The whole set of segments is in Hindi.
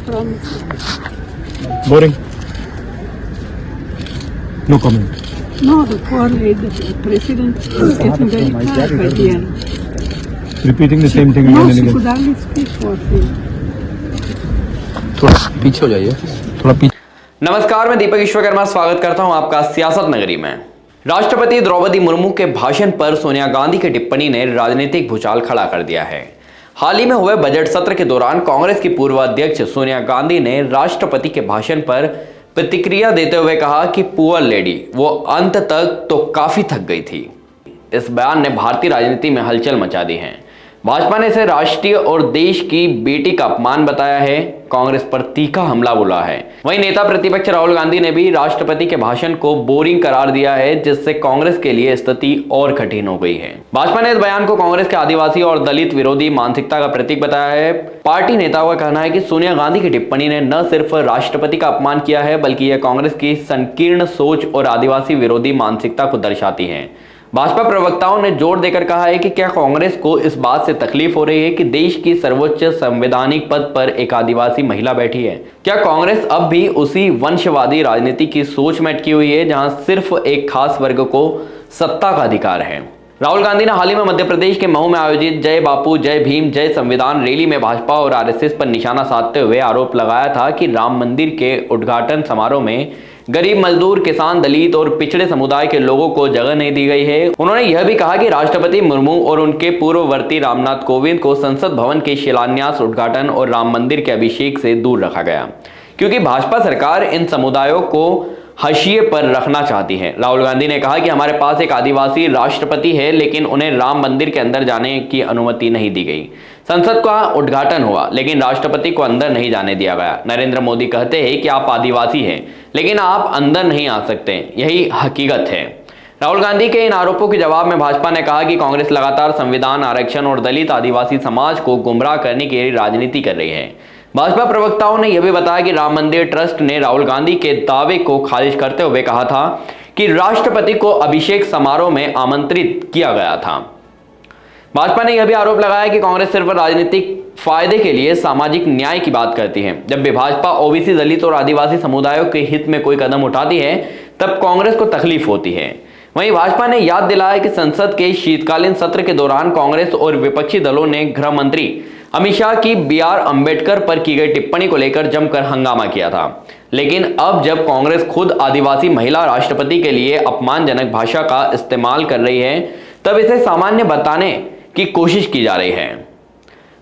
promise. Boring. No comment. No, the poor lady, the president is getting very tired by the end. Repeating the same thing No, again and she again. could only speak for him. थोड़ा पीछे हो जाइए, थोड़ा पीछे। नमस्कार, मैं दीपक विश्वकर्मा स्वागत करता हूं आपका सियासत नगरी में। राष्ट्रपति द्रौपदी मुर्मू के भाषण पर सोनिया गांधी की टिप्पणी ने राजनीतिक भूचाल खड़ा कर दिया है। हाल ही में हुए बजट सत्र के दौरान कांग्रेस की पूर्व अध्यक्ष सोनिया गांधी ने राष्ट्रपति के भाषण पर प्रतिक्रिया देते हुए कहा कि पुअर लेडी वो अंत तक तो काफी थक गई थी। इस बयान ने भारतीय राजनीति में हलचल मचा दी है। भाजपा ने इसे राष्ट्रीय और देश की बेटी का अपमान बताया है, कांग्रेस पर तीखा हमला बोला है। वहीं नेता प्रतिपक्ष राहुल गांधी ने भी राष्ट्रपति के भाषण को बोरिंग करार दिया है, जिससे कांग्रेस के लिए स्थिति और कठिन हो गई है। भाजपा ने इस बयान को कांग्रेस के आदिवासी और दलित विरोधी मानसिकता का प्रतीक बताया है। पार्टी नेताओं का कहना है कि सोनिया गांधी की टिप्पणी ने न सिर्फ राष्ट्रपति का अपमान किया है, बल्कि यह कांग्रेस की संकीर्ण सोच और आदिवासी विरोधी मानसिकता को दर्शाती है। भाजपा प्रवक्ताओं ने जोर देकर कहा है कि क्या कांग्रेस को इस बात से तकलीफ हो रही है कि देश की सर्वोच्च संवैधानिक पद पर एक आदिवासी महिला बैठी है? क्या कांग्रेस अब भी उसी वंशवादी राजनीति की सोच में अटकी हुई है, जहां सिर्फ एक खास वर्ग को सत्ता का अधिकार है? राहुल गांधी ने हाल ही में मध्य प्रदेश के मऊ में आयोजित जय बापू जय भीम जय संविधान रैली में भाजपा और आरएसएस पर निशाना साधते हुए आरोप लगाया था कि राम मंदिर के उद्घाटन समारोह में गरीब, मजदूर, किसान, दलित और पिछड़े समुदाय के लोगों को जगह नहीं दी गई है। उन्होंने यह भी कहा कि राष्ट्रपति मुर्मू और उनके पूर्ववर्ती रामनाथ कोविंद को संसद भवन के शिलान्यास, उद्घाटन और राम मंदिर के अभिषेक से दूर रखा गया, क्योंकि भाजपा सरकार इन समुदायों को हाशिए पर रखना चाहती है। राहुल गांधी ने कहा कि हमारे पास एक आदिवासी राष्ट्रपति है, लेकिन उन्हें राम मंदिर के अंदर जाने की अनुमति नहीं दी गई। संसद का उद्घाटन हुआ, लेकिन राष्ट्रपति को अंदर नहीं जाने दिया गया। नरेंद्र मोदी कहते हैं कि आप आदिवासी हैं, लेकिन आप अंदर नहीं आ सकते, यही हकीकत है। राहुल गांधी के इन आरोपों के जवाब में भाजपा ने कहा कि कांग्रेस लगातार संविधान, आरक्षण और दलित आदिवासी समाज को गुमराह करने की राजनीति कर रही है। भाजपा प्रवक्ताओं ने यह भी बताया कि राम मंदिर ट्रस्ट ने राहुल गांधी के दावे को खारिज करते हुए कहा था कि राष्ट्रपति को अभिषेक समारोह में आमंत्रित किया गया था। भाजपा ने यह भी आरोप लगाया कि कांग्रेस सिर्फ राजनीतिक फायदे के लिए सामाजिक न्याय की बात करती है। जब भी भाजपा ओबीसी, दलित और आदिवासी समुदायों के हित में कोई कदम उठाती है, तब कांग्रेस को तकलीफ होती है। वहीं भाजपा ने याद दिलाया कि संसद के शीतकालीन सत्र के दौरान कांग्रेस और विपक्षी दलों ने गृह मंत्री अमित शाह की बीआर अंबेडकर पर की गई टिप्पणी को लेकर जमकर हंगामा किया था। लेकिन अब जब कांग्रेस खुद आदिवासी महिला राष्ट्रपति के लिए अपमानजनक भाषा का इस्तेमाल कर रही है, तब इसे सामान्य बताने की कोशिश की जा रही है।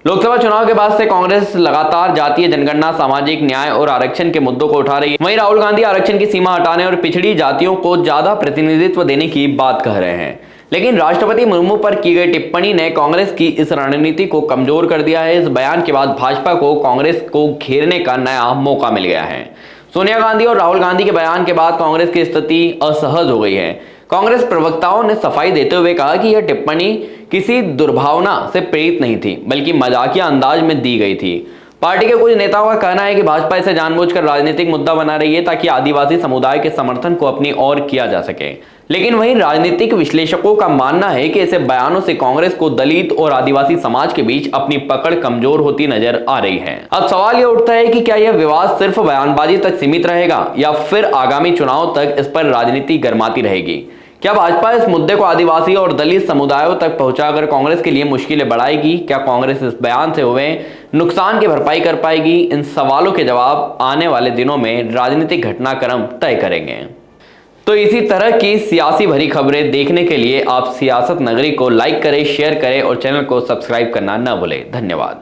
लोकसभा चुनाव के बाद से कांग्रेस लगातार जातीय जनगणना, सामाजिक न्याय और आरक्षण के मुद्दों को उठा रही है। वहीं राहुल गांधी आरक्षण की सीमा हटाने और पिछड़ी जातियों को ज्यादा प्रतिनिधित्व देने की बात कह रहे हैं। लेकिन राष्ट्रपति मुर्मू पर की गई टिप्पणी ने कांग्रेस की इस रणनीति को कमजोर कर दिया है। इस बयान के बाद भाजपा को कांग्रेस को घेरने का नया मौका मिल गया है। सोनिया गांधी और राहुल गांधी के बयान के बाद कांग्रेस की स्थिति असहज हो गई है। कांग्रेस प्रवक्ताओं ने सफाई देते हुए कहा कि यह टिप्पणी किसी दुर्भावना से प्रेरित नहीं थी, बल्कि मजाकिया अंदाज में दी गई थी। पार्टी के कुछ नेताओं का कहना है कि भाजपा इसे जानबूझकर राजनीतिक मुद्दा बना रही है, ताकि आदिवासी समुदाय के समर्थन को अपनी ओर किया जा सके। लेकिन वहीं राजनीतिक विश्लेषकों का मानना है कि ऐसे बयानों से कांग्रेस को दलित और आदिवासी समाज के बीच अपनी पकड़ कमजोर होती नजर आ रही है। अब सवाल यह उठता है कि क्या यह विवाद सिर्फ बयानबाजी तक सीमित रहेगा, या फिर आगामी चुनाव तक इस पर राजनीति गर्माती रहेगी? क्या भाजपा इस मुद्दे को आदिवासी और दलित समुदायों तक पहुंचाकर कांग्रेस के लिए मुश्किलें बढ़ाएगी? क्या कांग्रेस इस बयान से हुए नुकसान की भरपाई कर पाएगी? इन सवालों के जवाब आने वाले दिनों में राजनीतिक घटनाक्रम तय करेंगे। तो इसी तरह की सियासी भरी खबरें देखने के लिए आप सियासत नगरी को लाइक करें, शेयर करें और चैनल को सब्सक्राइब करना न भूलें। धन्यवाद।